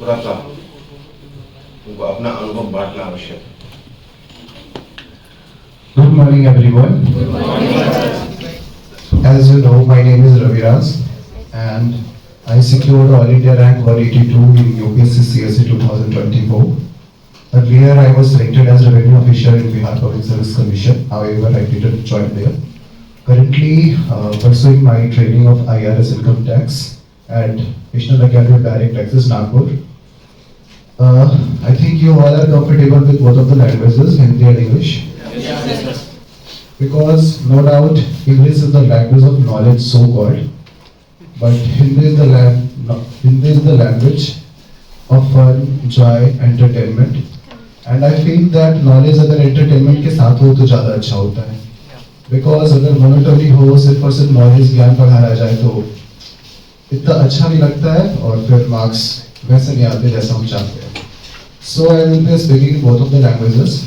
थोड़ा सा उनको अपना अनुभव बांटना आवश्यक है। Good morning, everyone. As you know, my name is Raviraj, and I secured All India Rank 182 in UPSC CSE 2024. Earlier, I was selected as revenue officer in Bihar Public Service Commission. However, I didn't join there. Currently, pursuing my training of IRS income tax at National Academy of Direct Taxes, Nagpur. I think you all are comfortable with both of the languages, Hindi and English. Because no doubt English is the language of knowledge, so called, but Hindi is the language of fun, joy, entertainment, and I feel that knowledge अगर entertainment के साथ हो तो ज़्यादा अच्छा होता है. Because अगर monotony हो, सिर्फ और सिर्फ knowledge ज्ञान पढ़ाया जाए तो इतना अच्छा नहीं लगता है और फिर marks वैसे नहीं आते जैसा हम चाहते हैं. So I will be speaking in both of the languages.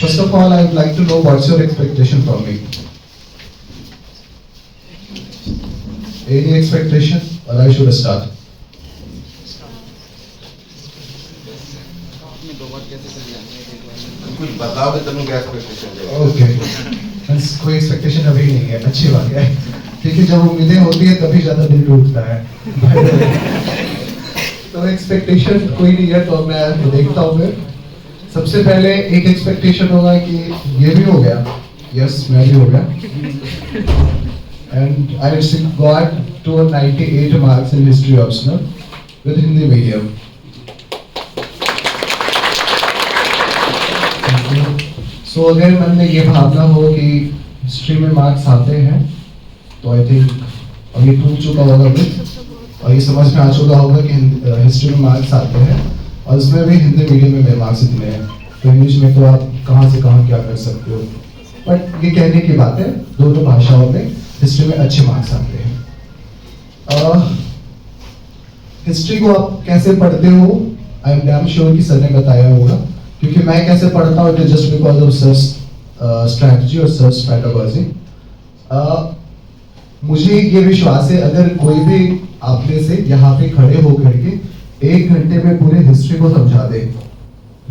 First of all, I would like to know what's your expectation from me. Any expectation, or I should start? कुछ बताओ कि तुम क्या एक्सपेक्टेशन है। Okay. बस कोई expectation अभी नहीं है, अच्छी बात है. क्योंकि जब उम्मीदें होती है तभी ज़्यादा दिल टूटता है. तो expectation कोई नहीं है तो मैं देखता हूँ फिर. सबसे पहले एक एक्सपेक्टेशन होगा कि ये भी हो गया, यस मैं भी हो गया, and I still got 298 marks in history optional with Hindi medium. So अगर मन में ये भावना हो कि हिस्ट्री में मार्क्स आते हैं तो आई थिंक अब ये टूट चुका होगा विद और ये समझ में आ चुका होगा कि हिस्ट्री में मार्क्स आते हैं और उसमें भी हिंदी मीडियम में मेरे मार्क्स इतने हैं तो इंग्लिश में तो आप कहाँ से कहाँ क्या कर सकते हो. बट ये कहने की बात है, दोनों भाषाओं में हिस्ट्री में अच्छे मार्क्स आते हैं. हिस्ट्री को आप कैसे पढ़ते हो, आई एम डैम श्योर कि सर ने बताया होगा, क्योंकि मैं कैसे पढ़ता हूँ it is just because of search strategy और सर्च पेडागोजी. मुझे ये विश्वास है अगर कोई भी आप में से यहाँ पे खड़े होकर के 1 घंटे में पूरे हिस्ट्री को समझा दे,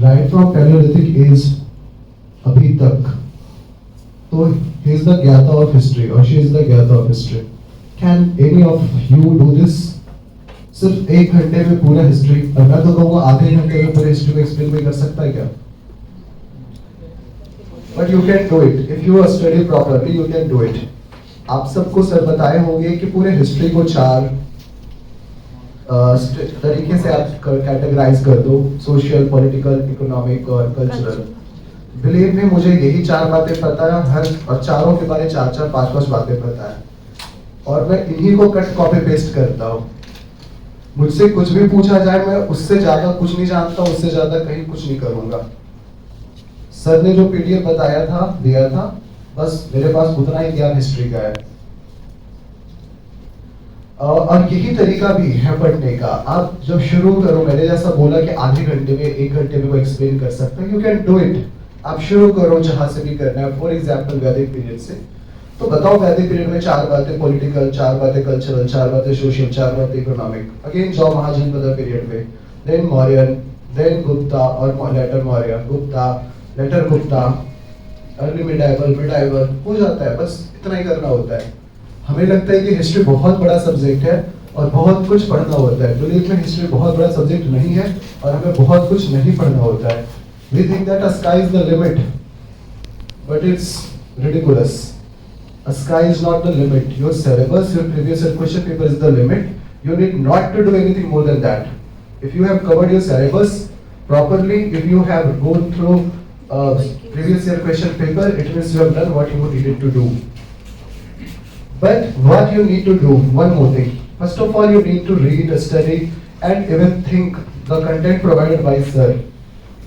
राइट फ्रॉम पैलियोलिथिक एज अभी तक, तो ही इज द ज्ञाता ऑफ हिस्ट्री और शी इज द ज्ञाता of history. Can any of you do this? सिर्फ 1 घंटे में पूरा हिस्ट्री, और मैं तो कहूँगा आधे घंटे में पूरे हिस्ट्री को एक्सप्लेन कोई कर सकता है क्या? But you can do it if you study properly, you can do it. आप सबको सर बताए होंगे कि पूरे हिस्ट्री को 4 तरीके से आप कैटेगराइज कर दो, सोशल, पॉलिटिकल, इकोनॉमिक और कल्चरल. बिलीव में मुझे यही 4 बातें पता है, हर और चारों के बारे 4-4, 5-5 बातें पता है और मैं इन्हीं को कट कॉपी पेस्ट करता हूँ. मुझसे कुछ भी पूछा जाए मैं उससे ज्यादा कुछ नहीं जानता, उससे ज्यादा कहीं कुछ नहीं करूंगा. सर ने जो पीडीएफ बताया था, दिया था, बस मेरे पास उतना ही ज्ञान हिस्ट्री का है और यही तरीका भी है पढ़ने का. आप जब शुरू करो, मैंने जैसा बोला कि आधे घंटे में 1 घंटे में वो एक्सप्लेन कर सकते हैं, यू कैन डू इट. आप शुरू करो जहां से भी करना है. फॉर एग्जांपल वैदिक पीरियड से, तो बताओ वैदिक पीरियड में 4 बातें पॉलिटिकल, 4 बातें कल्चरल, 4 बातें सोशल, 4 बातें इकोनॉमिक. अगेन जाओ महाजनपद पीरियड में, देन मौर्यन, देन गुप्ता और later Maurya, Gupta, later Gupta, early medieval हो जाता है. बस इतना ही करना होता है. हमें लगता है कि हिस्ट्री बहुत बड़ा सब्जेक्ट है और बहुत कुछ पढ़ना होता है. बिलीव में हिस्ट्री बहुत बड़ा सब्जेक्ट नहीं है और हमें बहुत कुछ नहीं पढ़ना होता है. We think that a sky is the limit, but it's ridiculous. A sky is not the limit. Your syllabus, your previous year question paper is the limit. You need not to do anything more than that. If you have covered your syllabus properly, if you have gone through previous year question paper, it means you have done what you needed to do. But what you need to do, one more thing. First of all, you need to read, study, and even think the content provided by sir,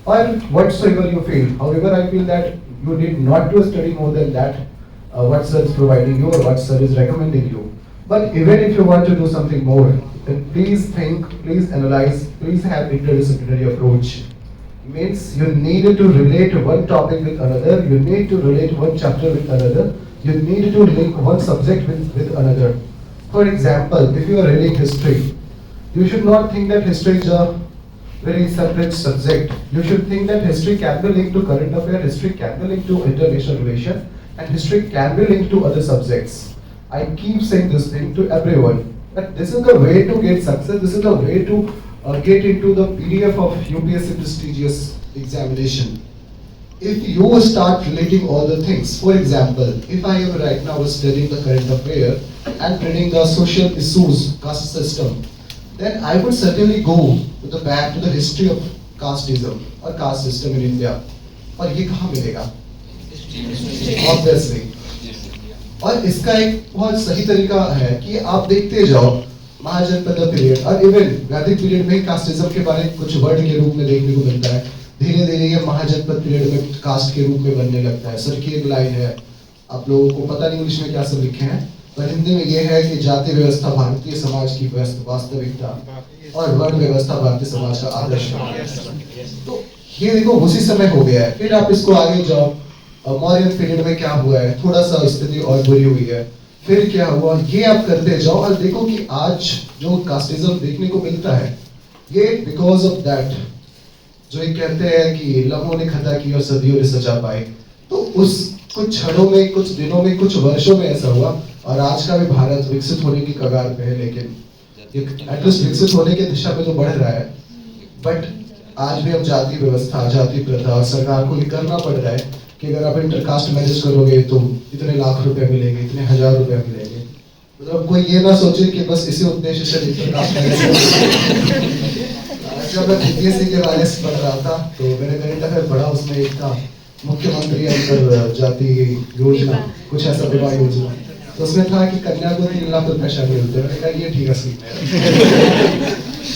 or whatsoever you feel. However, I feel that you need not to study more than that. What sir is providing you or what sir is recommending you. But even if you want to do something more, then please think, please analyze, please have interdisciplinary approach. Means you need to relate one topic with another, you need to relate one chapter with another, you need to link one subject with another. For example, if you are reading history, You should not think that history is a very separate subject. You should think that history can be linked to current affair, history can be linked to international relation, and history can be linked to other subjects. I keep saying this thing to everyone, that this is the way to get success, this is the way to get into the PDF of UPSC prestigious examination. If you start relating all the things, for example, if I am right now studying the current affair and reading the social issues, caste system, then I would certainly go to the back to the history of casteism or caste system in India. और ये कहाँ मिलेगा? Obviously. और इसका एक बहुत सही तरीका है कि आप देखते जाओ महाजनपद पीरियड और इवन वैदिक पीरियड में कास्टिज्म के बारे में कुछ वर्ड के रूप में देखने को मिलता है। धीरे धीरे ये महाजनपद पीरियड में कास्ट के रूप में बनने लगता है। सर की एक लाइन है, आप लोगों को पता नहीं इंग्लिश में क्या सब लिखे हैं, पर हिंदी में ये है कि जाति व्यवस्था भारतीय समाज की वास्तविकता और वर्ण व्यवस्था भारतीय समाज का आदर्श है। तो ये देखो उसी समय हो गया है। फिर आप इसको आगे जाओ, मौर्य पीरियड में क्या हुआ है, थोड़ा सा स्थिति और बुरी हुई है, फिर क्या हुआ, ये आप करते जाओ और देखो कि आज जो कास्टिज्म देखने को मिलता है ये बिकॉज ऑफ दैट, जो ये कहते हैं कि लम्हों ने खता की और सदियों ने सजा पाई। तो उस कुछ क्षणों में, कुछ दिनों में, कुछ वर्षों में ऐसा हुआ और आज का भी भारत विकसित होने की कगार पे है, लेकिन एटलीस्ट विकसित होने की दिशा में तो बढ़ रहा है, बट आज भी अब जाति व्यवस्था, जाति प्रथा और सरकार को ये करना पड़ रहा है कि अगर आप इंटरकास्ट मैरिज करोगे तो इतने लाख रुपए मिलेंगे, इतने हजार रुपए मिलेंगे। मतलब कोई ये ना सोचे कि बस इसी उद्देश्य से इंटरकास्ट मैरिज। जब मैं बीपीएससी के बारे में पढ़ रहा था तो मैंने करंट अफेयर पढ़ा, उसमें एक था मुख्यमंत्री अंतर जाति योजना, कुछ ऐसा विवाह योजना, तो उसमें था कि कन्या को 3 लाख रुपए शायद मिलते हैं। मैंने कहा ये ठीक है, स्कीम है।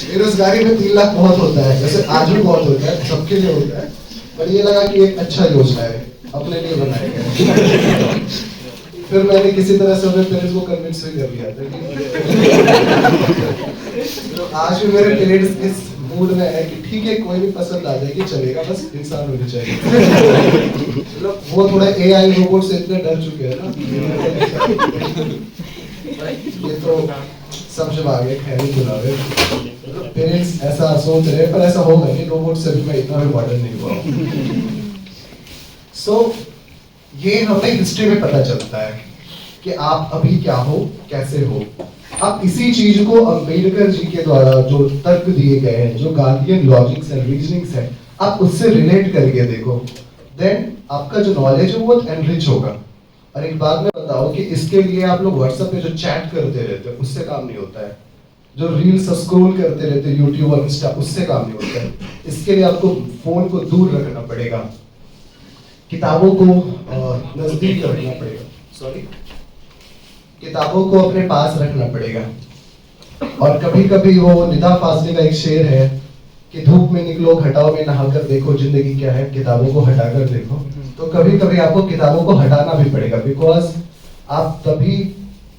बेरोजगारी में 3 लाख बहुत होता है, वैसे आज भी बहुत होता है, सबके लिए होता है, पर ये लगा कि एक अच्छा योजना है, अपने लिए बनाया गया। फिर मैंने किसी तरह से अपने पेरेंट्स को कन्विंस भी कर लिया था कि तो आज भी मेरे पेरेंट्स इस मूड में है कि ठीक है कोई भी पसंद आ जाएगी, चलेगा, बस इंसान होना चाहिए। मतलब वो थोड़ा एआई रोबोट से इतने डर चुके हैं ना, ये तो सब जब आगे खैर बुलावे, पेरेंट्स ऐसा सोच रहे हैं, पर ऐसा होगा नहीं, रोबोट से भी मैं इतना भी मॉडर्न नहीं हुआ। सो ये हमें हिस्ट्री में पता चलता है कि आप अभी क्या हो, कैसे हो। आप इसी चीज को अम्बेडकर जी के द्वारा जो तर्क दिए गए हैं, जो गांधीयन लॉजिक्स एंड रीजनिंग्स है, आप उससे रिलेट करके देखो, देन आपका जो नॉलेज है वो एनरिच होगा। और एक बात मैं बताऊं कि इसके लिए आप लोग व्हाट्सएप पे जो चैट करते रहते हैं उससे काम नहीं होता है, जो रील्स स्क्रॉल करते रहते हैं यूट्यूब और इंस्टा, उससे काम नहीं होता है। इसके लिए आपको फोन को दूर रखना पड़ेगा, किताबों को नजदीक रखना पड़ेगा, किताबों को अपने पास रखना पड़ेगा। और कभी कभी वो निदा फाजली का एक शेर है कि धूप में निकलो घटाओ में नहाकर देखो जिंदगी क्या है, किताबों को हटाकर देखो। तो कभी कभी आपको किताबों को हटाना भी पड़ेगा, बिकॉज आप तभी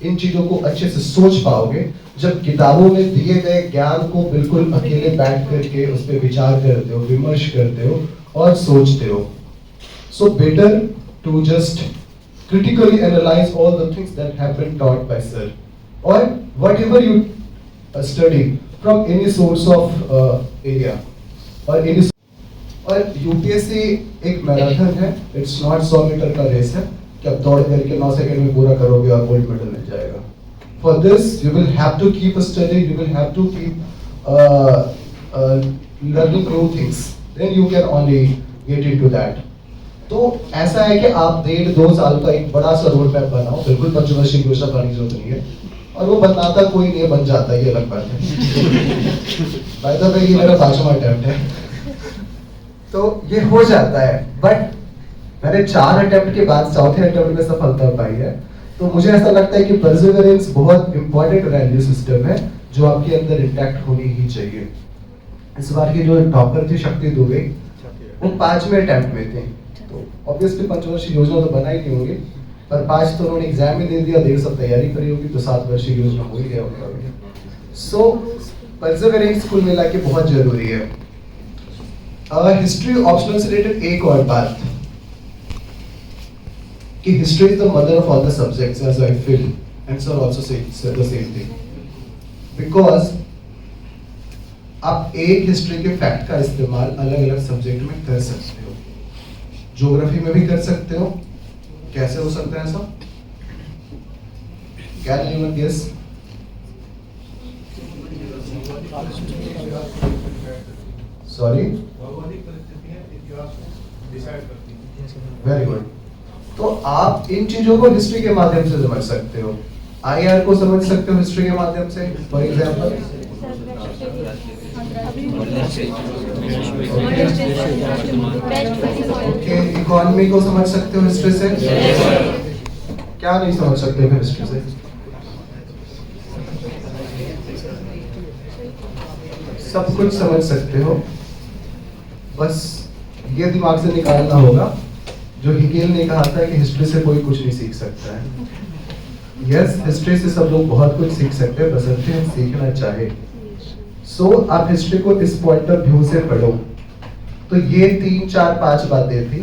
इन चीजों को अच्छे से सोच पाओगे जब किताबों में दिए गए ज्ञान को बिल्कुल अकेले बैठ करके उस पर विचार करते हो, विमर्श करते हो और सोचते हो। So better to just critically analyze all the things that have been taught by sir, or whatever you study from any source of area or any। और यूपीएससी एक मैराथन है, इट्स नॉट 100 मीटर का race है कि आप दौड़ करके 9 second में पूरा करोगे और गोल्ड मेडल मिल जाएगा। For this you will have to keep study, you will have to keep learning new things, then you can only get into that. तो ऐसा है कि आप 1.5-2 साल का एक बड़ा सा रोड मैप बनाओ, बिल्कुल पंचवर्षीय योजना बनाने की जरूरत नहीं है, और वो बनाता कोई नहीं है, बन जाता है, ये अलग बात है। बाय द वे ये मेरा 5वां अटेम्प्ट है, तो ये हो जाता है। बट मैंने 4 अटेम्प्ट के बाद चौथे अटेम्प्ट में सफलता पाई है, तो मुझे ऐसा लगता है कि परसिवरेंस बहुत इंपॉर्टेंट वैल्यू सिस्टम है जो आपके अंदर इंटैक्ट होनी ही चाहिए। इस बार की जो टॉपर थी शक्ति दुबे, वो 5वें अटेम्प्ट में थे, तो ऑब्वियसली पंचवर्षीय योजना तो बना ही नहीं होगी, पर 5 तो उन्होंने एग्जाम ही दे दिया, 1.5 साल तैयारी करी होगी, तो 7 वर्षीय योजना हो ही गया होगा। सो परसिवरेंस कुल मिला के बहुत जरूरी है। हिस्ट्री ऑप्शनल से रिलेटेड एक और बात कि history is the mother of all the subjects as I feel, and sir also said the same thing, because आप एक हिस्ट्री के फैक्ट का इस्तेमाल अलग अलग सब्जेक्ट में कर सकते हो। ज्योग्राफी में भी कर सकते हो। कैसे हो सकता है ऐसा? Can anyone guess? Sorry, very good. तो आप इन चीजों को हिस्ट्री के माध्यम से समझ सकते हो। आईआर को समझ सकते हो हिस्ट्री के माध्यम से। फॉर एग्जाम्पल ओके, इकोनॉमी को समझ सकते हो हिस्ट्री से। क्या नहीं समझ सकते फिर हिस्ट्री से? सब कुछ समझ सकते हो, बस ये दिमाग से निकालना होगा जो हिगेल ने कहा था कि हिस्ट्री से कोई कुछ नहीं सीख सकता है। यस, हिस्ट्री से सब लोग बहुत कुछ सीख सकते हैं, बशर्ते हम सीखना चाहे। सो आप हिस्ट्री को इस पॉइंट ऑफ व्यू से पढ़ो। तो ये 3 4 5 बातें थी।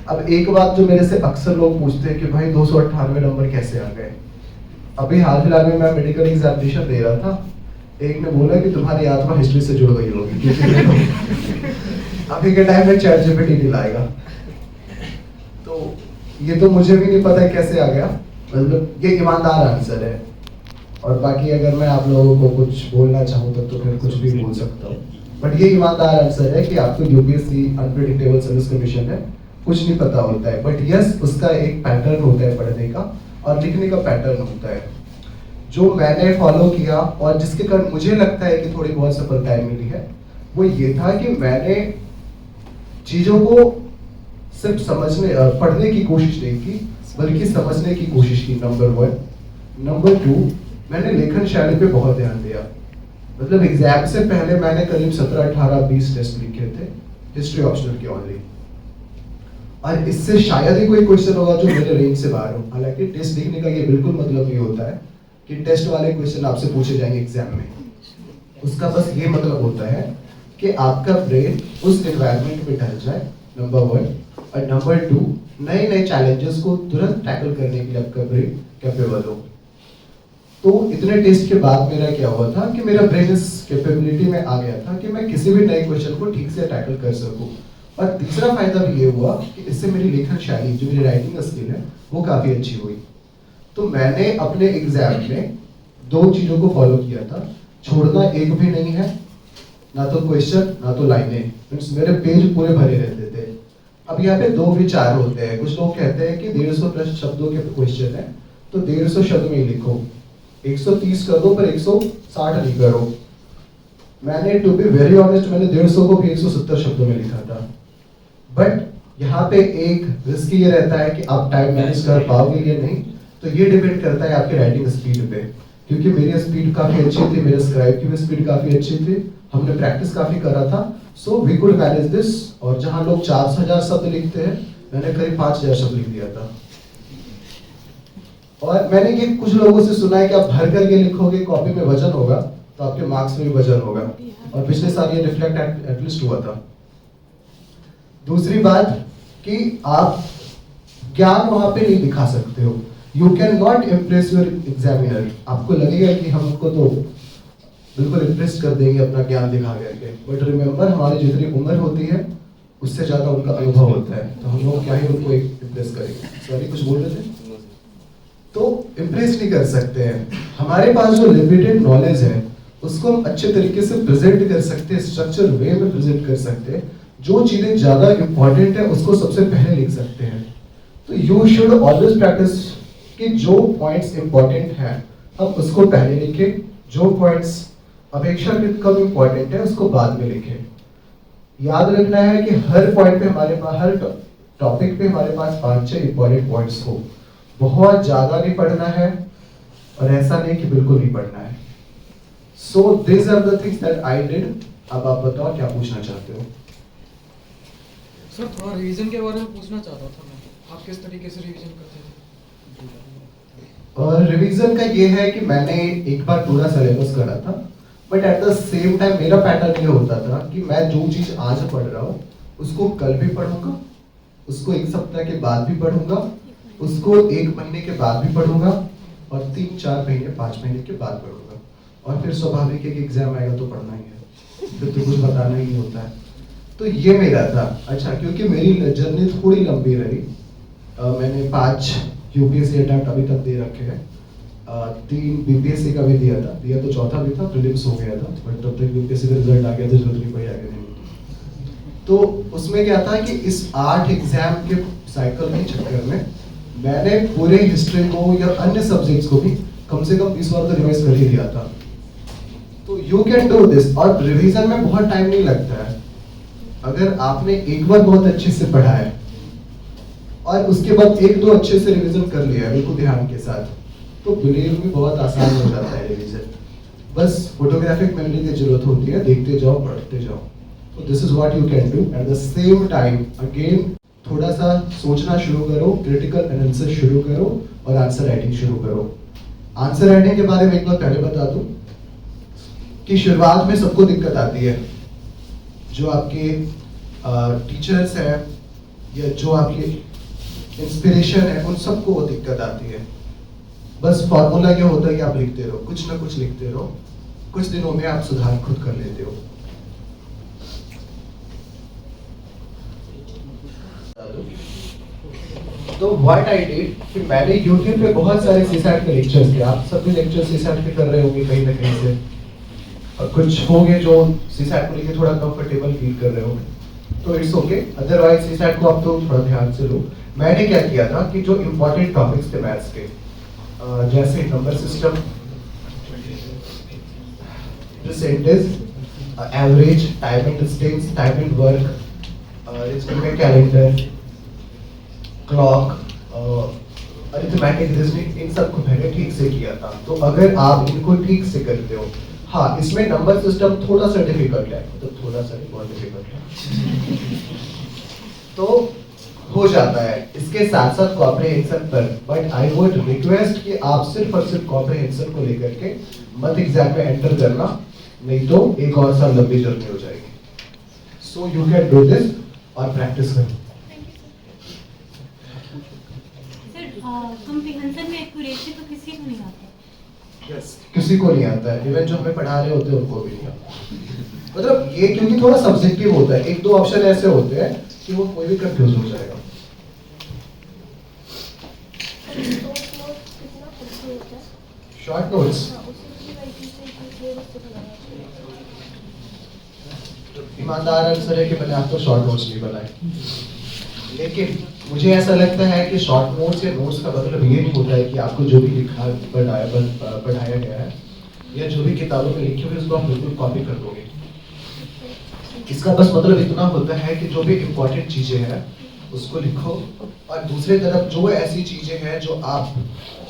अब एक बात जो मेरे से अक्सर लोग पूछते हैं कि भाई 298 नंबर कैसे आ गए। अभी हाल फिलहाल में मैं मेडिकल एग्जामिनेशन दे रहा था, एक ने बोला कि तुम्हारी आत्मा हिस्ट्री से जुड़ गई होगी अभी के टाइम में चैट जीपीटी नहीं लाएगा। तो ये तो मुझे भी नहीं पता कैसे आ गया, मतलब ये ईमानदार आंसर है। और बाकी अगर मैं आप लोगों को कुछ बोलना चाहूँ तो फिर कुछ भी बोल सकता हूँ, बट ये ईमानदार आंसर है कि आपको यूपीएससी अनप्रेडिक्टेबल सर्विस कमीशन है, कुछ नहीं पता होता है। बट यस, उसका एक पैटर्न होता है पढ़ने का और लिखने का पैटर्न होता है जो मैंने फॉलो किया और जिसके कारण मुझे लगता है कि थोड़ी बहुत सफलताएं मिली है। वो ये था कि मैंने चीजों को सिर्फ पढ़ने की कोशिश नहीं की, बल्कि समझने की कोशिश की, नंबर 1। नंबर 2, मैंने लेखन शैली पे बहुत ध्यान दिया। मतलब एग्जाम से पहले मैंने करीब 17 18 20 टेस्ट लिखे थे, हिस्ट्री ऑप्शनल के ऑनली। और इससे शायद ही कोई क्वेश्चन होगा जो मेरे रेंज से बाहर हो। हालांकि टेस्ट लिखने का ये बिल्कुल मतलब नहीं होता है कि टेस्ट वाले क्वेश्चन आपसे पूछे जाएंगे एग्जाम में। उसका बस ये मतलब होता है कि आपका ब्रेन उस एनवायरनमेंट में ढल जाए, नंबर 1। और नंबर 2, नए नए चैलेंजेस को तुरंत टैकल करने के लिए आपका ब्रेन कैपेबल हो। तो इतने टेस्ट के बाद मेरा क्या हुआ था कि मेरा ब्रेन इस कैपेबिलिटी में आ गया था कि मैं किसी भी नए क्वेश्चन को ठीक से टैकल कर सकूं। और तीसरा फायदा भी ये हुआ कि इससे मेरी लेखन शैली, जो मेरी राइटिंग स्किल है, वो काफी अच्छी हुई। तो मैंने अपने एग्जाम में 2 चीजों को फॉलो किया था, छोड़ना एक भी नहीं है, ना तो क्वेश्चन ना तो लाइनें। मींस मेरे पेज पूरे भरे रहते थे। अब यहाँ पे 2 विचार होते हैं। कुछ लोग कहते हैं कि 150 प्लस शब्दों के क्वेश्चन है तो 150 शब्द में ही लिखो, 130 कर दो पर 160 नहीं करो। मैंने टू बी वेरी ऑनेस्ट, मैंने 150 को भी 170 शब्दों में लिखा था। बट यहाँ पे एक रिस्क ये रहता है कि आप टाइम मैनेज कर पाओगे या नहीं, तो ये डिपेंड करता है आपके राइटिंग स्पीड पे। क्योंकि मेरी स्पीड काफी अच्छी थी, मेरे स्क्राइब की भी स्पीड काफी अच्छी थी, हमने प्रैक्टिस काफी करा था, so we could manage this. और जहां लोग 4,000 शब्द लिखते हैं, मैंने करीब 5,000 शब्द लिख दिया था। और मैंने ये कुछ लोगों से सुना है कि आप भर करके लिखोगे, कॉपी में वजन होगा तो आपके मार्क्स में भी वजन होगा, और पिछले साल ये रिफ्लेक्ट एटलीस्ट हुआ था। दूसरी बात कि आप ज्ञान वहां पे नहीं दिखा सकते हो। You can not impress your examiner. आपको लगेगा कि हम उनको तो बिल्कुल इम्प्रेस कर देंगे अपना ज्ञान दिखा करके, बट रिमेंबर, हमारी जितनी उम्र होती है उससे ज्यादा उनका अनुभव होता है, तो हम लोग क्या ही उनको इम्प्रेस करेंगे। सॉरी, कुछ बोल रहे थे? तो इम्प्रेस नहीं कर सकते हैं। हमारे पास जो लिमिटेड नॉलेज है उसको हम अच्छे तरीके से प्रेजेंट कर सकते हैं, स्ट्रक्चर वे में प्रेजेंट कर सकते हैं। जो चीजें ज्यादा इंपॉर्टेंट है उसको सबसे पहले लिख सकते हैं। तो यू शुड ऑलवेज प्रैक्टिस कि जो पॉइंट्स इंपॉर्टेंट हैं हम उसको पहले लिखें, जो पॉइंट्स अपेक्षाकृत कम इंपॉर्टेंट है उसको बाद में लिखें। याद रखना है कि हर पॉइंट पे हमारे पास, हर टॉपिक पे हमारे पास 5-6 इंपॉर्टेंट पॉइंट्स हो। बहुत ज्यादा नहीं पढ़ना है और ऐसा नहीं कि बिल्कुल नहीं पढ़ना है। So this are the things that I did. अब आप बताओ क्या पूछना चाहते हो? सर, थोड़ा रिवीजन के बारे में पूछना चाहता था मैं, आप किस तरीके से रिवीजन करते थे? और रिवीजन का ये है कि मैंने एक बार पूरा सिलेबस करा था, but at the same time मेरा पैटर्न ये होता था कि मैं जो चीज आज पढ़ रहा हूँ उसको कल भी पढ़ूंगा, उसको 1 सप्ताह के बाद भी पढ़ूंगा, उसको 1 महीने के बाद भी पढ़ूंगा, और 3-4 महीने 5 महीने के बाद पढ़ूंगा। और फिर स्वाभाविक है कि एग्जाम आएगा तो पढ़ना ही है। फिर तो कुछ बताना ही नहीं होता है। तो ये मेरा था। अच्छा, क्योंकि मेरी जर्नी थोड़ी लंबी रही, मैंने 5 यूपीएससी अटेम्प्ट अभी तक दे रखे हैं, 3 बीपीएससी का भी दिया तो चौथा भी था, प्रीलिम्स हो गया था, बट तब तक यूपीएससी का रिजल्ट आ गया तो जरूरत नहीं पड़ी आगे देने की। तो उसमें क्या था कि इस 8 एग्जाम के साइकिल के चक्कर में मैंने पूरे हिस्ट्री को या अन्य सब्जेक्ट्स को भी कम से कम 20 बार तो रिवाइज कर ही दिया था। तो यू कैन डू दिस, और रिवीजन में बहुत टाइम नहीं लगता है। अगर आपने एक बार बहुत अच्छे से पढ़ा है और उसके बाद 1-2 अच्छे से रिवीजन कर लिया है बिल्कुल ध्यान के साथ, तो बिलीव में बहुत आसान हो जाता है रिवीजन। बस फोटोग्राफिक मेमोरी की जरूरत होती है, देखते जाओ पढ़ते जाओ। तो this is what you can do. At the same time again थोड़ा सा सोचना शुरू करो, क्रिटिकल एनालिसिस शुरू करो और आंसर राइटिंग शुरू करो। आंसर राइटिंग के बारे में एक बार पहले बता दूं कि शुरुआत में सबको दिक्कत आती है। जो आपके टीचर्स हैं या जो आपके इंस्पिरेशन है, उन सबको वो दिक्कत आती है। बस फॉर्मूला क्या होता है कि आप लिखते रहो, कुछ ना कुछ लिखते रहो, कुछ दिनों में आप सुधार खुद कर लेते हो। तो व्हाट आई डिड कि मैंने YouTube पे बहुत सारे सीसैट के लेक्चर्स किए। आप सब भी लेक्चर सीसैट के कर रहे होंगे कहीं ना कहीं से, और कुछ होंगे जो सीसैट को लेके थोड़ा कंफर्टेबल फील कर रहे होंगे, तो इट्स ओके। अदरवाइज सीसैट को आप तो थोड़ा ध्यान से लो। मैंने क्या किया था कि जो इम्पोर्टेंट टॉपिक्स थे मैथ्स के, जैसे number system, percentage, average, time and distance, time and work, calendar, clock, arithmetic, reasoning, इन सबको मैंने ठीक से किया था। तो अगर आप इनको ठीक से करते हो, हाँ इसमें नंबर सिस्टम थोड़ा सा डिफिकल्ट है, मतलब थोड़ा सा नहीं, बहुत डिफिकल्ट है, तो हो जाता है। इसके साथ साथ कॉम्प्रिहेंशन पर, बट आई वुड रिक्वेस्ट कि आप सिर्फ और सिर्फ कॉम्प्रिहेंशन को लेकर के मत एग्जाम में एंटर करना, नहीं तो एक और साल लंबी जर्नी हो जाएगी। So you can do this और प्रैक्टिस करो। कॉम्प्रिहेंशन में एक्यूरेसी तो किसी को नहीं आता। Yes, किसी को नहीं आता है, इवन जो हमें पढ़ा रहे होते हैं उनको भी नहीं आता। मतलब ये क्योंकि थोड़ा सब्जेक्टिव होता है, 1-2 ऑप्शन ऐसे होते हैं कि वो कोई भी कंफ्यूज हो जाएगा। शॉर्ट नोट्स ईमानदार आंसर है कि मैंने आपको शॉर्ट नोट्स नहीं बनाए, लेकिन मुझे ऐसा लगता है कि शॉर्ट नोट्स या नोट्स का मतलब ये नहीं होता है कि आपको जो भी लिखा पढ़ाया गया है या जो भी किताबों में लिखी हुई उसको आप बिल्कुल कॉपी कर दोगे। इसका बस मतलब इतना होता है कि जो भी इम्पोर्टेंट चीजें हैं उसको लिखो, और दूसरी तरफ जो ऐसी चीजें हैं जो आप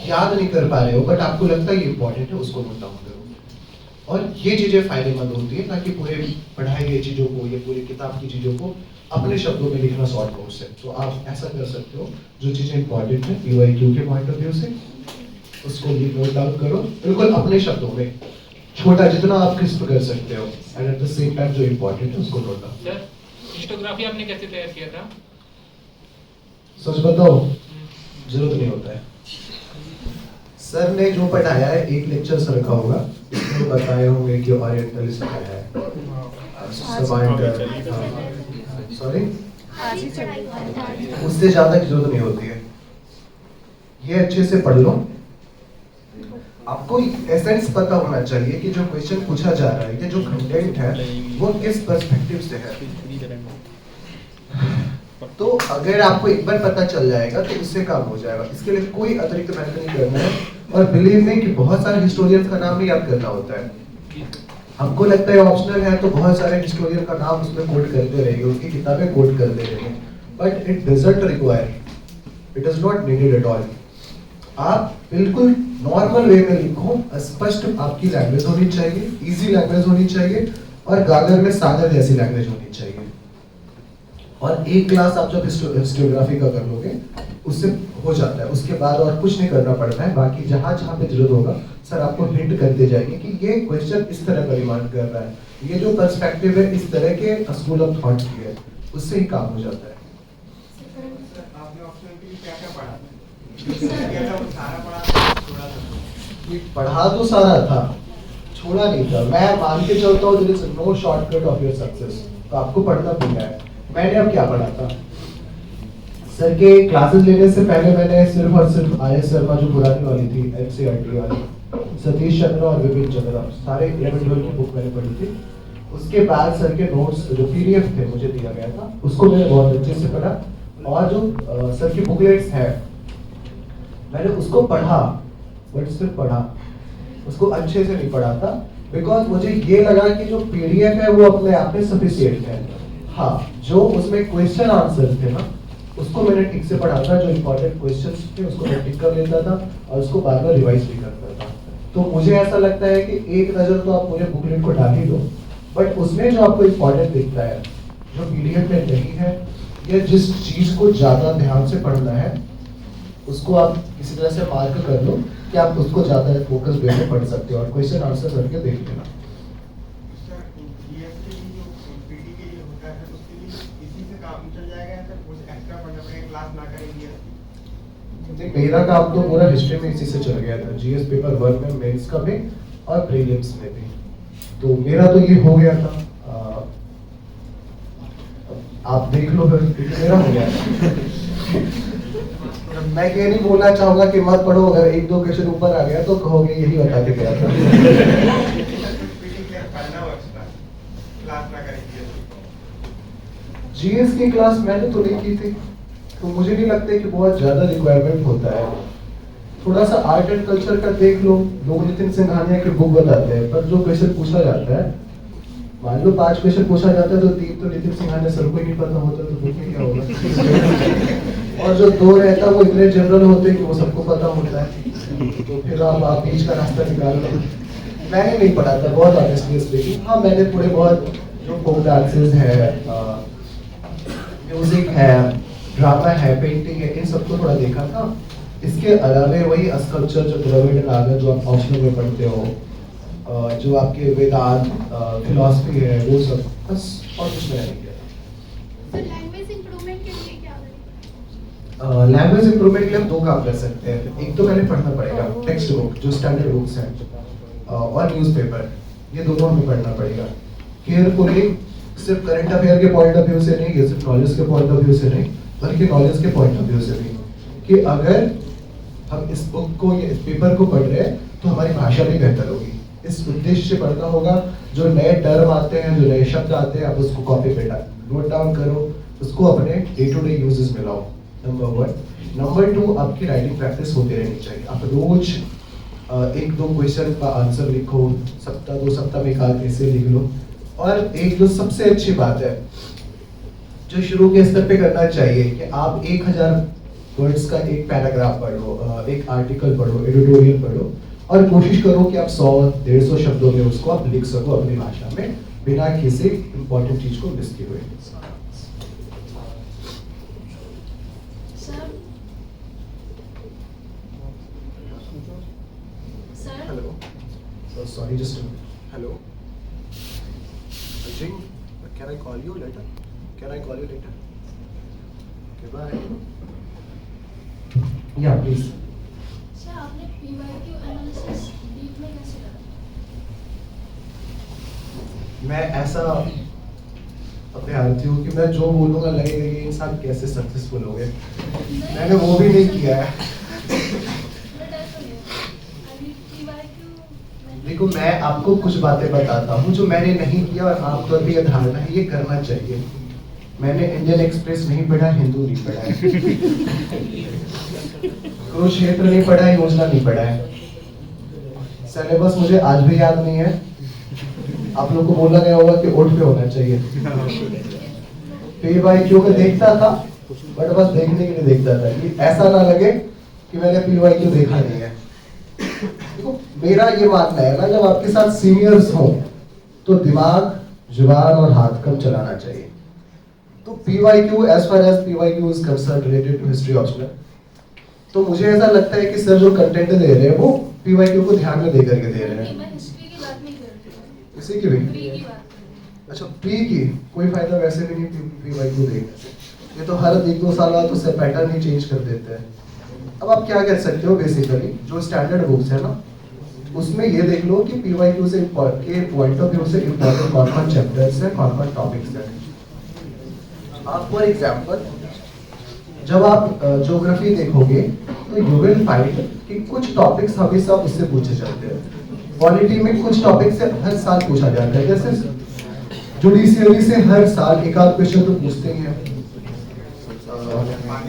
याद नहीं कर पा रहे हो बट आपको लगता है ये इम्पोर्टेंट है, उसको नोट डाउन करो। और ये चीजें फायदेमंद होती है, ताकि पूरे पढ़ाई गई चीजों को या पूरी किताब की चीजों को अपने शब्दों में लिखना शॉर्ट नोट्स है। तो आप ऐसा कर सकते हो, जो चीजें इंपॉर्टेंट है पीवाईक्यू के पॉइंट ऑफ व्यू से, उसको नोट डाउन करो बिल्कुल अपने शब्दों में, छोटा जितना आप क्रिस्प कर सकते हो, and at the same time जो इंपॉर्टेंट है उसको नोट डाउन। सर हिस्टोग्राफी आपने कैसे तैयार किया था? सच बताओ, जरूरत नहीं होता है। सर ने जो पढ़ाया है, एक लेक्चर सर का होगा, उसमें बताए होंगे कि ओरिएंटलिज्म क्या है, सॉरी, उससे ज्यादा की जरूरत नहीं होती है। ये अच्छे से पढ़ लो। आपको एसेंस पता होना चाहिए कि जो क्वेश्चन पूछा जा रहा है या जो कंटेंट है वो किस पर्सपेक्टिव से है। तो अगर आपको एक बार पता चल जाएगा तो उससे काम हो जाएगा। इसके लिए कोई अतिरिक्त मेहनत नहीं करना है। और बिलीव में कि बहुत सारे हिस्टोरियंस का नाम नहीं याद करना होता है। हमको लगता है ऑप्शनल है तो बहुत सारे हिस्टोरियन का नाम उसमें कोट करते रहेंगे, उसकी किताबें कोट करते रहेंगे, but it doesn't require, it is not needed at all. आप बिल्कुल नॉर्मल वे में लिखो, स्पष्ट आपकी लैंग्वेज होनी चाहिए, इजी लैंग्वेज होनी चाहिए, और गागर में सागर जैसी लैंग्वेज होनी चाहिए। और एक क्लास आप जब हिस्टोग्राफी का कर लोगे उससे हो जाता है। उसके बाद और कुछ नहीं करना पड़ता है। बाकी जहाँ जहाँ पे जरूरत होगा सर आपको हिंट करते जाएंगे कि ये क्वेश्चन इस तरह का डिमांड कर रहा है, ये जो पर्सपेक्टिव है इस तरह के स्कूल ऑफ थॉट की है, उससे ही काम हो जाता है। आपने ऑप्शन के लिए क्या-क्या पढ़ा? सारा पढ़ा, थोड़ा सा पढ़ा तो सारा था, छोड़ा नहीं था। मैं मान के चलता हूँ there is no shortcut of your success, तो आपको पढ़ना पड़ता है। मैंने अब क्या पढ़ा था, सर के क्लासेस लेने से पहले मैंने सिर्फ और सिर्फ आर.एस. शर्मा जो पुरानी वाली थी एनसीईआरटी वाली, सतीश चंद्र और विपिन चंद्र, सारे 11-12 की बुक मैंने पढ़ी थी। उसके बाद सर के नोट्स जो पीडीएफ थे मुझे दिया गया था, उसको मैंने बहुत अच्छे से पढ़ा, और जो सर की बुकलेट्स है मैंने उसको पढ़ा, बट सिर्फ पढ़ा, उसको अच्छे से नहीं पढ़ा था, बिकॉज मुझे ये लगा कि जो पीडीएफ है वो अपने आप में सफिशिएंट है। हाँ, जो उसमें क्वेश्चन आंसर थे ना, उसको मैंने ठीक से पढ़ा था, जो इम्पोर्टेंट क्वेश्चंस थे उसको मैं टिक कर लेता था और उसको बार बार रिवाइज भी करता था। तो मुझे ऐसा लगता है कि एक नज़र तो आप पूरे बुकलेट को डाल ही दो, बट उसमें जो आपको इम्पोर्टेंट दिखता है, जो पीडीएफ में नहीं है, या जिस चीज़ को ज़्यादा ध्यान से पढ़ना है, उसको आप किसी तरह से मार्क कर लो कि आप उसको ज़्यादा फोकस वे में पढ़ सकते हो, और क्वेश्चन आंसर करके देख लेना। सर जीएस के लिए जो पीटी के लिए होता है उसके लिए इसी से काम चल जाएगा या सर कुछ एक्स्ट्रा पढ़ना पड़ेगा, क्लास ना करें जीएस? नहीं, मेरा काम तो पूरा हिस्ट्री में इसी से चल गया था, जीएस पेपर 1 में, मेंस का भी और प्रीलिम्स में भी, तो मेरा तो ये हो गया था। आप देख लो फिर, मेरा हो गया। मैं ये नहीं बोलना चाहूंगा कि मत पढ़ो, अगर 1-2 क्वेश्चन ऊपर आ गया तो कहोगे यही बता के गया था। जीएस की क्लास मैंने तो नहीं की थी, तो मुझे नहीं लगता कि बहुत ज्यादा रिक्वायरमेंट होता है। थोड़ा सा आर्ट एंड कल्चर का देख लो, लोग नितिन सिंघानिया की बुक बताते हैं, पर जो क्वेश्चन पूछा जाता है, मान लो 5 क्वेश्चन पूछा जाता है तो 3 तो नितिन सिंघानिया सर को ही नहीं पता होता, तो बुक में क्या होगा। और जो 2 रहता है वो इतने जनरल होते हैं कि वो सबको पता होता है, तो फिर आप बीच का रास्ता निकाल लो। मैंने नहीं पढ़ा था बहुत ऑनेस्टली स्पीकिंग। हाँ, मैंने थोड़े बहुत जो फोक डांसेस है, म्यूजिक है, ड्रामा है, पेंटिंग है, इन सबको थोड़ा देखा था। इसके अलावा वही स्कल्पचर जो द्रविड़ नागर जो आप ऑप्शनल में पढ़ते हो, जो आपके वेदांत फिलॉसफी है, वो सब, बस और कुछ मैंने नहीं किया। सर लैंग्वेज इंप्रूवमेंट के लिए क्या करें? लैंग्वेज इंप्रूवमेंट के लिए हम 2 काम कर सकते हैं। एक तो मैंने पढ़ना पड़ेगा टेक्स्ट बुक, जो स्टैंडर्ड बुक्स हैं, और न्यूज़पेपर, ये दोनों हमें पढ़ना पड़ेगा केयरफुली, सिर्फ करंट अफेयर के पॉइंट ऑफ व्यू से नहीं, या सिर्फ नॉलेज के पॉइंट ऑफ व्यू से नहीं, बल्कि नॉलेज के पॉइंट ऑफ व्यू से भी, कि अगर हम इस बुक को या इस पेपर को पढ़ रहे हैं तो हमारी भाषा भी बेहतर होगी। इस उद्देश्य से पढ़ना होगा। जो नए टर्म आते हैं, जो नए शब्द आते हैं, आप उसको कॉपी पे नोट डाउन करो, उसको अपने डे टू डे यूजेस में लाओ, नंबर 1। नंबर 2, आपकी राइटिंग प्रैक्टिस होती रहनी चाहिए। आप रोज 1-2 क्वेश्चन का आंसर लिखो, 2 सप्ताह में 1 आध ऐसे लिख लो। और एक जो सबसे अच्छी बात है, जो शुरू के स्तर पे करना चाहिए, कि आप 1000 वर्ड्स का एक पैराग्राफ पढ़ो, एक आर्टिकल पढ़ो, एडिटोरियल पढ़ो, और कोशिश करो कि आप 100-150 शब्दों में उसको आप लिख सको अपनी भाषा में, बिना किसी इंपॉर्टेंट चीज को मिस किए हुए। Sir hello, sorry, just hello Ajay, can I call you later? Can I call you later? Okay, bye. Yeah please. Sir आपने पीवाईक्यू एनालिसिस डीप में कैसे करा? मैं ऐसा अभ्यर्थी हूँ कि मैं जो बोलूँगा लगेगा ये इंसान कैसे सक्सेसफुल हो गए। मैंने वो भी नहीं किया है। बट ऐसा नहीं है। अभी पीवाईक्यू देखो, मैं आपको कुछ बातें बताता हूँ जो मैंने नहीं किया, और आमतौर पर यह धारणा है ये करना चाहिए। मैंने इंडियन एक्सप्रेस नहीं पढ़ा, हिंदू नहीं पढ़ा है, कुरुक्षेत्र नहीं पढ़ा है, योजना नहीं पढ़ा है, सिलेबस मुझे आज भी याद नहीं है। आप लोग को बोला गया होगा कि ओट पे होना चाहिए। पीवाईक्यू को देखता था, बट बस देखने के लिए देखता था, कि ऐसा ना लगे कि मैंने पीवाईक्यू देखा नहीं है। देखो, मेरा ये मानना है ना, जब आपके साथ सीनियर्स हो तो दिमाग, जुबान और हाथ कम चलाना चाहिए। तो PYQ, as far as PYQ is concern related to history optional, तो मुझे ऐसा लगता है कि सर जो कंटेंट दे रहे हैं वो पीवाईक्यू को ध्यान में दे करके दे रहे हैं। मैं हिस्ट्री की बात नहीं कर रही हूँ, इसी की भी, प्री की बात कर रही हूँ। अच्छा, प्री की कोई फायदा वैसे भी नहीं पीवाईक्यू देखने से। ये तो हर 1-2 साल बाद तो पैटर्न ही चेंज कर देते हैं। अब आप क्या कर सकते हो, बेसिकली जो स्टैंडर्ड बुक्स है ना, उसमें ये देख लो कि PYQ से के पॉइंट ऑफ व्यू से इम्पोर्टेंट कौन कौन चैप्टर्स है, कौन कौन टॉपिक्स है। आप फॉर एग्जाम्पल जब आप ज्योग्राफी देखोगे तो यू विल फाइंड कि कुछ टॉपिक्स हमेशा उससे पूछे जाते हैं। पॉलिटी में कुछ टॉपिक से हर साल पूछा जाता है, जैसे जुडिशियरी से हर साल एक आध क्वेश्चन तो पूछते ही हैं,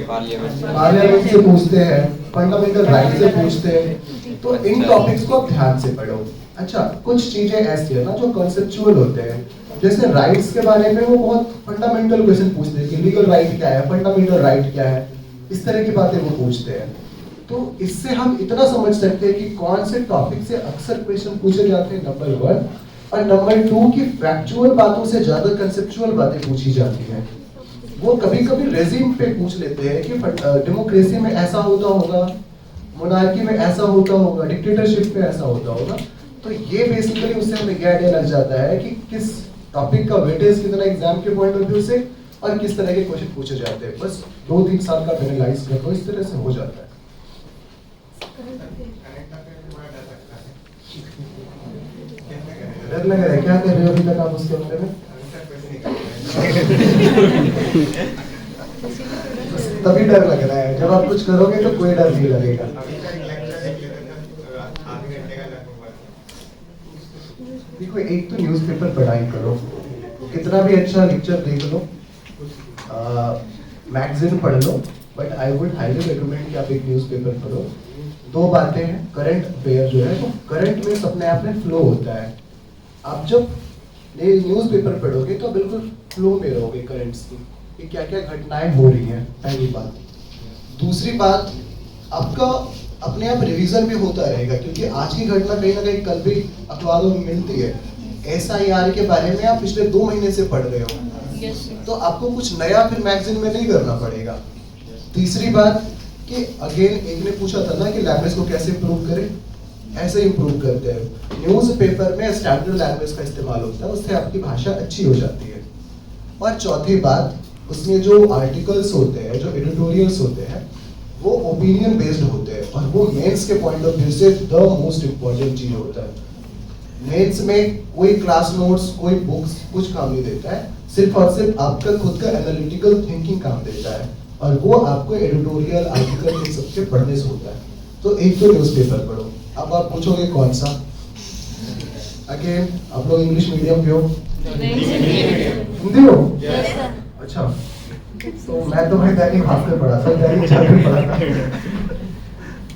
पार्लियामेंट से पूछते हैं, फंडामेंटल राइट से पूछते हैं। तो इन टॉपिक्स को आप ध्यान से पढ़ो। अच्छा, कुछ चीजें ऐसी है ना जो कॉन्सेप्चुअल होते हैं, जैसे राइट्स के बारे में वो बहुत फंडामेंटल क्वेश्चन पूछते हैं कि लीगल राइट क्या है, फंडामेंटल राइट क्या है, इस तरह की बातें वो पूछते हैं। तो इससे हम इतना समझ सकते हैं कि कौन से टॉपिक से अक्सर क्वेश्चन पूछे जाते हैं, नंबर 1, और नंबर 2 की फैक्चुअल बातों से ज्यादा कंसेप्चुअल बातें पूछी जाती हैं। वो कभी कभी रेजिम पे पूछ लेते हैं कि डेमोक्रेसी में ऐसा होता होगा, मोनार्की में ऐसा होता होगा, डिक्टेटरशिप में ऐसा होता होगा। तो ये बेसिकली उससे हमें ये आइडिया लग जाता है कि किस टॉपिक का वेटेज कितना एग्जाम के पॉइंट ऑफ व्यू से और किस तरह के क्वेश्चन पूछे जाते हैं। बस 2-3 साल का एनालाइज कर लो, इस तरह से हो जाता है। डर लग रहा है, क्या कर रहे हो अभी तक आप उसके बारे में? तभी डर लग रहा है, जब आप कुछ करोगे तो कोई डर नहीं लगेगा। देखो, एक तो न्यूज़पेपर पढ़ाई करो, कितना भी अच्छा लेक्चर देख लो, मैगजीन पढ़ लो, but I would highly recommend कि आप एक न्यूज़पेपर पढ़ो। 2 बातें हैं, करंट अफेयर जो है, तो करंट में अपने आप में फ्लो होता है। आप जब ये न्यूज़पेपर पढ़ोगे तो बिल्कुल फ्लो में रहोगे करंट्स की, कि क्या क्या घटनाएं हो रही हैं, पहली बात। दूसरी बात, आपका अपने आप रिवीजन भी होता रहेगा, क्योंकि आज की घटना कहीं ना कहीं कल भी अखबारों में मिलती है। SIR के बारे में आप पिछले 2 महीने से पढ़ रहे हो, तो आपको कुछ नया फिर मैगजीन में नहीं करना पड़ेगा। तीसरी बात कि अगेन एक ने पूछा था ना कि लैंग्वेज को कैसे इम्प्रूव करें, ऐसे इम्प्रूव करते हैं। न्यूज़पेपर में स्टैंडर्ड लैंग्वेज का इस्तेमाल होता है, उससे आपकी भाषा अच्छी हो जाती है। और चौथी बात, उसमें जो आर्टिकल्स होते हैं, जो एडिटोरियल्स होते हैं, वो ओपिनियन बेस्ड होते हैं, और वो मेंस के पॉइंट ऑफ व्यू से द मोस्ट इम्पोर्टेंट चीज होता है। मेंस में कोई क्लास नोट्स, कोई बुक्स कुछ काम नहीं देता है, सिर्फ और सिर्फ आपका खुद का एनालिटिकल थिंकिंग काम देता है, और वो आपको एडिटोरियल आर्टिकल इन सबके पढ़ने से होता है। तो एक तो न्यूज़पेपर पढ़ो। अब आप पूछोगे कौन सा? अगेन, आप लोग इंग्लिश मीडियम के हो? हिंदी हो? अच्छा, तो मैं तो भाई दैनिक भास्कर पढ़ा था, दैनिक जागरण पढ़ा था।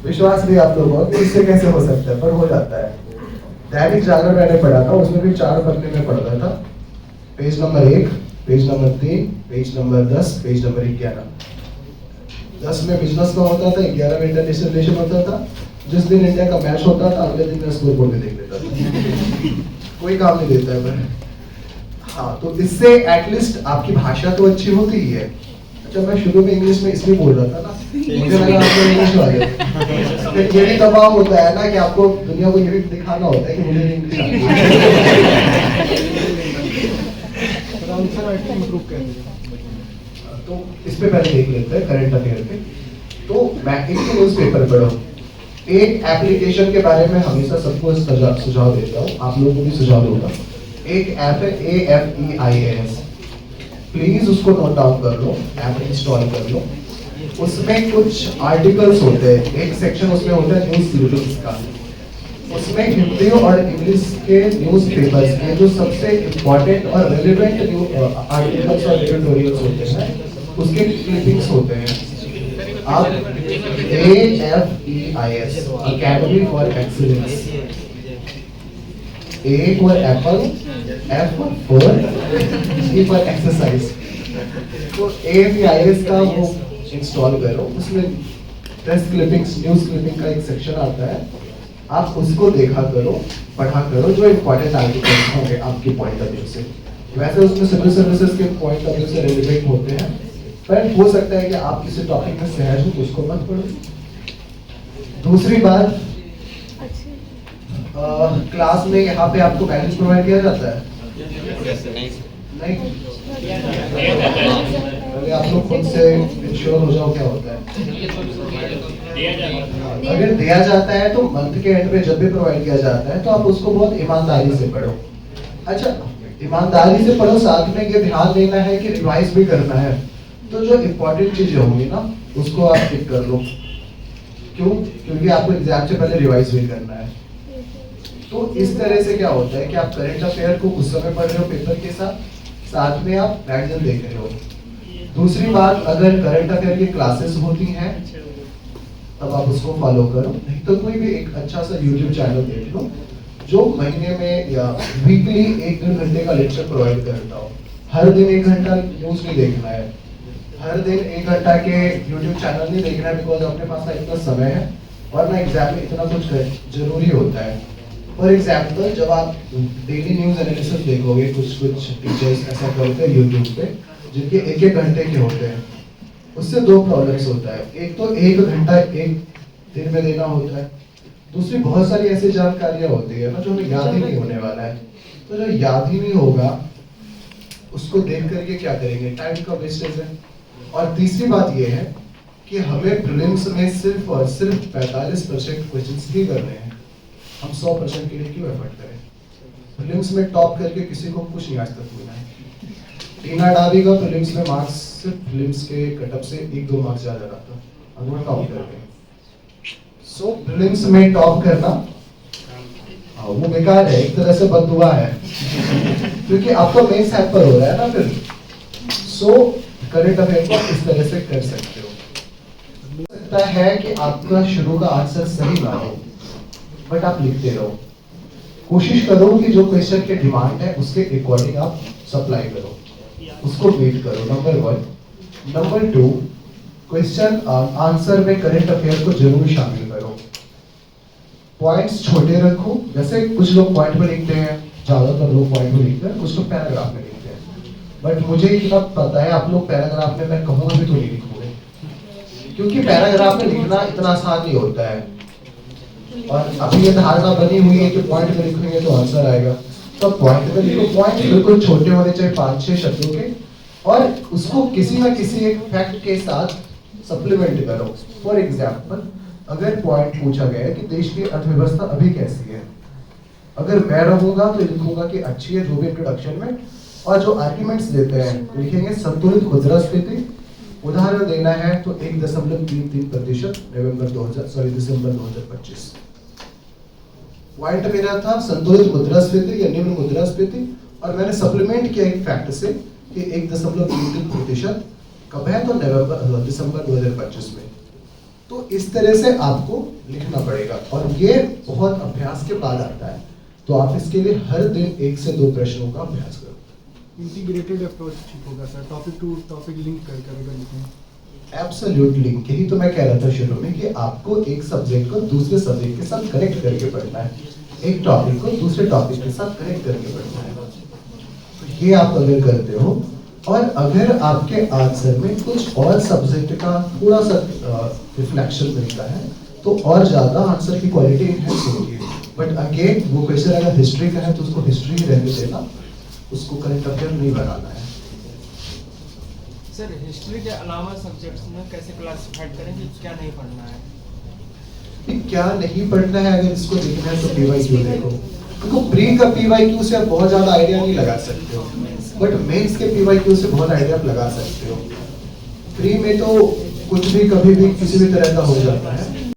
विश्वास नहीं आप लोगों को, इससे कैसे हो सकता है, पर हो जाता है। दैनिक जागरण मैंने पढ़ा था, उसमें भी 4 पन्ने में पढ़ता था। Page number 1, page number 3, page number 10, page number 11। 10 में बिजनेस का होता था, 11 में इंटरनेशनल रिलेशन होता था। जिस दिन इंडिया का मैच होता था, अगले दिन मैं स्कोर बोर्ड में देख लेता था। कोई काम नहीं देता है पर। हाँ, तो इससे एटलीस्ट आपकी भाषा तो अच्छी होती ही है। अच्छा, मैं शुरू में इंग्लिश में इसलिए बोल रहा था ना, मुझे लगा आप लोग इंग्लिश वाले। फिर ये भी दबाव होता है ना कि आपको दुनिया को ये भी दिखाना होता है कि मुझे इंग्लिश आती है। तो इस पे पहले देख लेते हैं करंट अफेयर पे। तो मैं एक न्यूज़पेपर पढ़ो। एक एप्लीकेशन के बारे में हमेशा सबको सुझाव देता हूँ, आप लोगों को भी सुझाव दूंगा। एक ऐप है AFEIAS, प्लीज उसको नोट डाउन कर लो, ऐप इंस्टॉल कर लो। उसमें कुछ आर्टिकल्स होते हैं, एक सेक्शन उसमें होता है न्यूज़ क्लिपिंग्स का। उसमें हिंदी और इंग्लिश के न्यूज़पेपर्स के जो सबसे इम्पोर्टेंट और रेलेवेंट आर्टिकल्स और एडिटोरियल्स होते हैं, उसके क्लिपिंग्स होते हैं। आप AFEIS, academy for excellence, A for apple, F for E for exercise। तो AFEIS का वो इंस्टॉल करो, उसमें प्रेस क्लिपिंग्स, न्यूज़ क्लिपिंग का एक सेक्शन आता है, आप उसको देखा करो, पढ़ा करो, जो इम्पोर्टेंट आर्टिकल्स होंगे आपके पॉइंट ऑफ व्यू से। वैसे उसमें सिविल सर्विसेज के पॉइंट ऑफ व्यू से रिलेवेंट होते हैं, पर हो सकता है कि आप किसी टॉपिक में सहज हो तो उसको मत पढ़ो। दूसरी बात, क्लास में यहाँ पे आपको गाइडेंस प्रोवाइड किया जाता है? नहीं। पहले आप लोग खुद से इंश्योर हो जाओ क्या होता है। अगर दिया जाता है तो मंथ के एंड पे जब भी प्रोवाइड किया जाता है तो आप उसको बहुत ईमानदारी से पढ़ो। अच्छा, ईमानदारी से पढ़ो, साथ में ये ध्यान देना है कि रिवाइज भी करना है। तो जो इम्पोर्टेंट चीजें होंगी ना उसको आप टिक कर लो। क्यों? क्योंकि आपको एग्जाम से पहले रिवाइज भी करना है। तो इस तरह से क्या होता है कि आप करंट अफेयर को उस समय पढ़ रहे हो पेपर के साथ में आप मैगजीन देख रहे हो। दूसरी बात, अगर करंट अफेयर की क्लासेस होती हैं तब आप उसको फॉलो करो, नहीं तो कोई भी एक अच्छा सा यूट्यूब चैनल देख लो जो महीने में या वीकली 1-2 घंटे का लेक्चर प्रोवाइड करता हो। हर दिन 1 घंटा न्यूज नहीं देखना है, हर दिन 1 घंटा के यूट्यूब चैनल नहीं देखना है, बिकॉज अपने पास ना इतना समय है और ना एग्जाम में इतना कुछ जरूरी होता है। फॉर एग्जाम्पल, जब आप डेली न्यूज एनालिसिस देखोगे, कुछ टीचर्स ऐसा करते हैं यूट्यूब पे जिनके 1-1 घंटे के होते हैं, उससे 2 प्रॉब्लम्स होता है। एक तो 1 घंटा एक दिन में देना होता है, दूसरी बहुत सारी ऐसी जानकारियां होती है ना जो हमें याद ही नहीं होने वाला है। तो जो याद ही नहीं होगा उसको देख करके क्या करेंगे, टाइम का वेस्टेज है। और तीसरी बात ये है कि हमें प्रीलिम्स में सिर्फ और सिर्फ 45% क्वेश्चंस ही करने हैं। हम 100% के लिए क्यों एफर्ट करें? प्रीलिम्स में टॉप करके किसी को कुछ नहीं आज तक मिला है। टीना डाबी का प्रीलिम्स में मार्क्स सिर्फ प्रीलिम्स के कटअप से 1-2 मार्क्स ज्यादा रहा था और वो टॉप कर गए। सो प्रीलिम्स में टॉप करना वो बेकार है, एक तरह से बददुआ है क्योंकि आपको मेंस हैम्पर हो रहा है ना फिर। सो करंट अफेयर को इस तरह से कर सकते हो। हो सकता है कि आपका शुरू का आंसर सही ना हो, बट आप लिखते रहो। कोशिश करो कि जो क्वेश्चन के डिमांड है उसके अकॉर्डिंग आप सप्लाई करो, उसको मीट करो, नंबर 1। नंबर 2, क्वेश्चन आंसर में करंट अफेयर को जरूर शामिल करो। पॉइंट्स छोटे रखो, जैसे कुछ लोग पॉइंट में लिखते हैं, ज्यादातर लोग पॉइंट में लिखते हैं, कुछ लोग पैराग्राफ में लिखते हैं। बट मुझे इतना पता है आप लोग पैराग्राफ में, मैं कहूँगा भी तो नहीं लिखोगे, क्योंकि पैराग्राफ में लिखना इतना आसान नहीं होता है। और अभी ये धारणा बनी हुई है कि पॉइंट में लिखेंगे तो आंसर आएगा, तो पॉइंट में लिखो। पॉइंट बिल्कुल छोटे होने चाहिए, 5-6 शब्दों के, और उसको किसी ना किसी एक फैक्ट के साथ सप्लीमेंट करो। फॉर एग्जाम्पल, अगर पॉइंट पूछा गया है कि देश की अर्थव्यवस्था अभी कैसी है, अगर मैं रहूंगा तो लिखूंगा कि अच्छी है, जो भी इंट्रोडक्शन में, और जो आर्ग्यूमेंट्स देते हैं लिखेंगे संतुलित मुद्रास्फीति। उदाहरण देना है तो 1.33% दिसंबर 2025। पॉइंट मेरा था संतुलित मुद्रास्फीति या निम्न मुद्रास्फीति, और मैंने सप्लीमेंट किया एक फैक्ट से कि 1.33% कब है, तो दिसंबर 2025 में। तो इस तरह से आपको लिखना पड़ेगा, और ये बहुत अभ्यास के बाद आता है। तो आप इसके लिए हर दिन 1 से 2 प्रश्नों का अभ्यास करो। इंटीग्रेटेड अप्रोच ठीक होगा sir, topic to topic link कर अगर लिखें। एब्सोल्युटली, यही तो मैं कह रहा था शुरू में कि आपको एक सब्जेक्ट को दूसरे सब्जेक्ट के साथ कनेक्ट करके पढ़ना है, एक टॉपिक को दूसरे टॉपिक के साथ कनेक्ट करके पढ़ना है। तो ये आप अगर करते हो, और अगर आपके आंसर में कुछ और सब्जेक्ट का थोड़ा सा रिफ्लेक्शन मिलता है तो और ज्यादा आंसर की क्वालिटी इनहेंस होगी। बट अगेन, वो क्वेश्चन अगर हिस्ट्री का है तो उसको हिस्ट्री ही रहने देना, उसको करंट अफेयर नहीं बनाना है। सर, हिस्ट्री के अलावा सब्जेक्ट्स में कैसे क्लासिफाइड करें कि क्या नहीं पढ़ना है? क्या नहीं पढ़ना है, अगर इसको देखना है तो पीवाईक्यू देखो। देखो, प्री का पीवाईक्यू से आप बहुत ज्यादा आइडिया नहीं लगा सकते हो, बट मेंस के पीवाईक्यू से बहुत आइडिया आप लगा सकते हो। प्री में तो कुछ भी कभी भी किसी भी तरह का हो जाता है,